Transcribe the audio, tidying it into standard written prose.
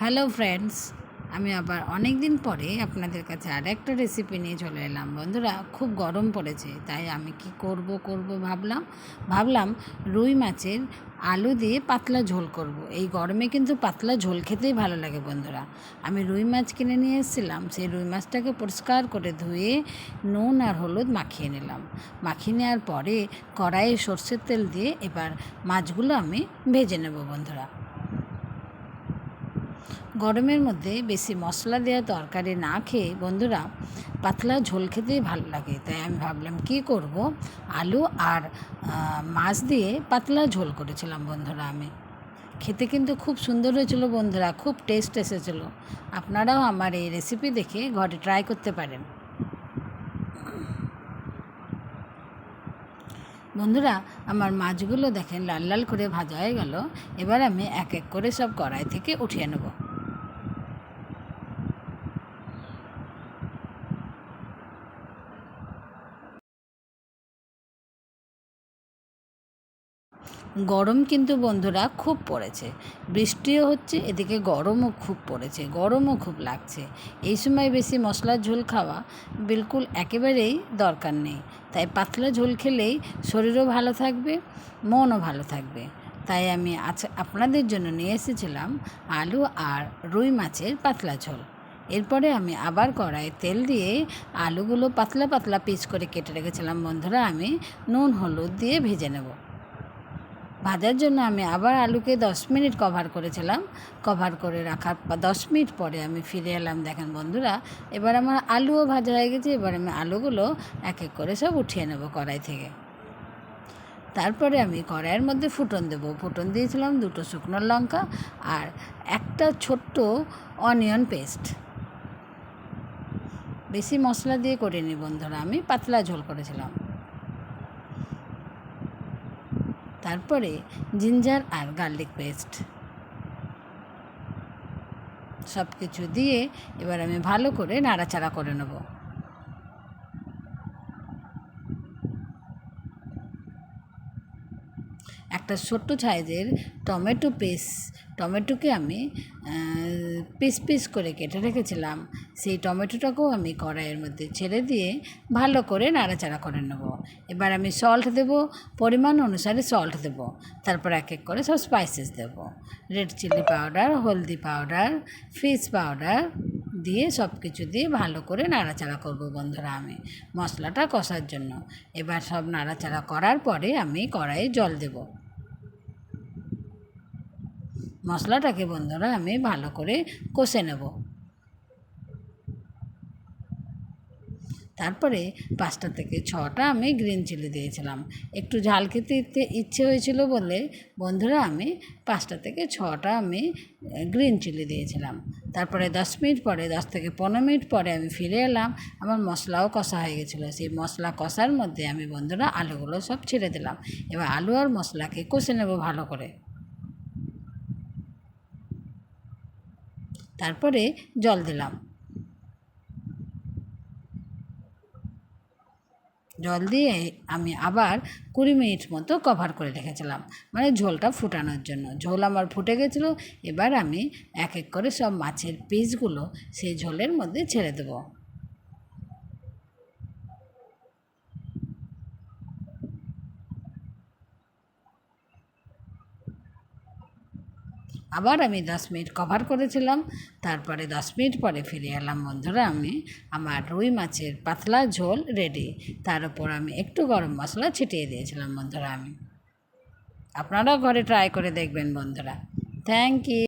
Hello friends, আমি আবার অনেক দিন পরে আপনাদের কাছে আর একটা রেসিপি নিয়ে চলে এলাম। বন্ধুরা, খুব গরম পড়েছে, তাই আমি কি করব ভাবলাম রুই মাছের আলু দিয়ে পাতলা ঝোল করব। এই গরমে কিন্তু পাতলা ঝোল খেতেই ভালো লাগে বন্ধুরা। আমি রুই মাছ কিনে নিয়ে এসেছিলাম। সেই রুই মাছটাকে পরিষ্কার করে ধুয়ে নুন আর হলুদ মাখিয়ে নিলাম। মাখিয়ে নেওয়ার পরে কড়াইয়ে সর্ষের তেল দিয়ে এবার মাছগুলো আমি ভেজে নেব বন্ধুরা। গরমের মধ্যে বেশি মশলা দেওয়া তরকারি না খেয়ে বন্ধুরা পাতলা ঝোল খেতেই ভালো লাগে, তাই আমি ভাবলাম কি করব, আলু আর মাছ দিয়ে পাতলা ঝোল করেছিলাম বন্ধুরা। আমি খেতে কিন্তু খুব সুন্দর হয়েছিল বন্ধুরা, খুব টেস্ট এসেছিলো। আপনারাও আমার এই রেসিপি দেখে ঘরে ট্রাই করতে পারেন বন্ধুরা। আমার মাছগুলো দেখেন লাল লাল করে ভাজা হয়ে গেল। এবার আমি এক এক করে সব কড়াই থেকে উঠিয়ে নেব। গরম কিন্তু বন্ধুরা খুব পড়েছে, বৃষ্টিও হচ্ছে, এদিকে গরমও খুব পড়েছে, গরমও খুব লাগছে। এই সময় বেশি মশলার ঝোল খাওয়া বিলকুল একেবারেই দরকার নেই। তাই পাতলা ঝোল খেলেই শরীরও ভালো থাকবে, মনও ভালো থাকবে। তাই আমি আপনাদের জন্য নিয়ে এসেছিলাম আলু আর রুই মাছের পাতলা ঝোল। এরপরে আমি আবার কড়াইয়ে তেল দিয়ে আলুগুলো পাতলা পাতলা পিস করে কেটে রেখেছিলাম বন্ধুরা, আমি নুন হলুদ দিয়ে ভেজে নেব। ভাজার জন্য আমি আবার আলুকে 10 মিনিট কভার করেছিলাম। কভার করে রাখার 10 মিনিট পরে আমি ফিরে এলাম। দেখেন বন্ধুরা, এবার আমার আলুও ভাজা হয়ে গেছে। এবার আমি আলুগুলো এক এক করে সব উঠিয়ে নেব কড়াই থেকে। তারপরে আমি কড়াইয়ের মধ্যে ফুটন দেব। ফুটন দিয়েছিলাম 2টো শুকনো লঙ্কা আর একটা ছোট্ট অনিয়ন পেস্ট। বেশি মশলা দিয়ে করিনি বন্ধুরা, আমি পাতলা ঝোল করেছিলাম। তারপরে জিঞ্জার আর গার্লিক পেস্ট সব কিছু দিয়ে এবার আমি ভালো করে নাড়াচাড়া করে নেব। একটা ছোট্ট সাইজের টমেটোকে আমি পিস পিস করে কেটে রেখেছিলাম। সেই টমেটোটাকেও আমি কড়াইয়ের মধ্যে ছেড়ে দিয়ে ভালো করে নাড়াচাড়া করে নেব। এবার আমি সল্ট দেব, পরিমাণ অনুসারে সল্ট দেব। তারপর এক এক করে সব স্পাইসেস দেব, রেড চিলি পাউডার, হলদি পাউডার, ফিশ পাউডার দিয়ে সব কিছু দিয়ে ভালো করে নাড়াচাড়া করব বন্ধুরা আমি মশলাটা কষার জন্য। এবার সব নাড়াচাড়া করার পরে আমি কড়াইয়ে জল দেব। মশলাটাকে বন্ধুরা আমি ভালো করে কষে নেব। তারপরে 5টা থেকে 6টা আমি গ্রিন চিলি দিয়েছিলাম। একটু ঝাল খেতে ইচ্ছে হয়েছিল বলে বন্ধুরা আমি 5টা থেকে 6টা আমি গ্রিন চিলি দিয়েছিলাম। তারপরে 10 মিনিট পরে, 10 থেকে 15 মিনিট পরে আমি ফিরে এলাম। আমার মশলাও কষা হয়ে গেছিলো। সেই মশলা কষার মধ্যে আমি বন্ধুরা আলুগুলো সব ছেড়ে দিলাম। এবার আলু আর মশলাকে কষে নেব ভালো করে। তারপরে জল দিলাম। জল দিয়ে আমি আবার 20 মিনিট মতো কভার করে রেখেছিলাম, মানে ঝোলটা ফুটানোর জন্য। ঝোল আমার ফুটে গেছিলো। এবার আমি এক এক করে সব মাছের পিসগুলো সেই ঝোলের মধ্যে ছেড়ে দেবো। আবার আমি 10 মিনিট কভার করেছিলাম। তারপরে 10 মিনিট পরে ফিরে এলাম বন্ধুরা। আমার রুই মাছের পাতলা ঝোল রেডি। তার উপর আমি একটু গরম মশলা ছিটিয়ে দিয়েছিলাম বন্ধুরা। আপনারাও ঘরে ট্রাই করে দেখবেন বন্ধুরা। Thank you.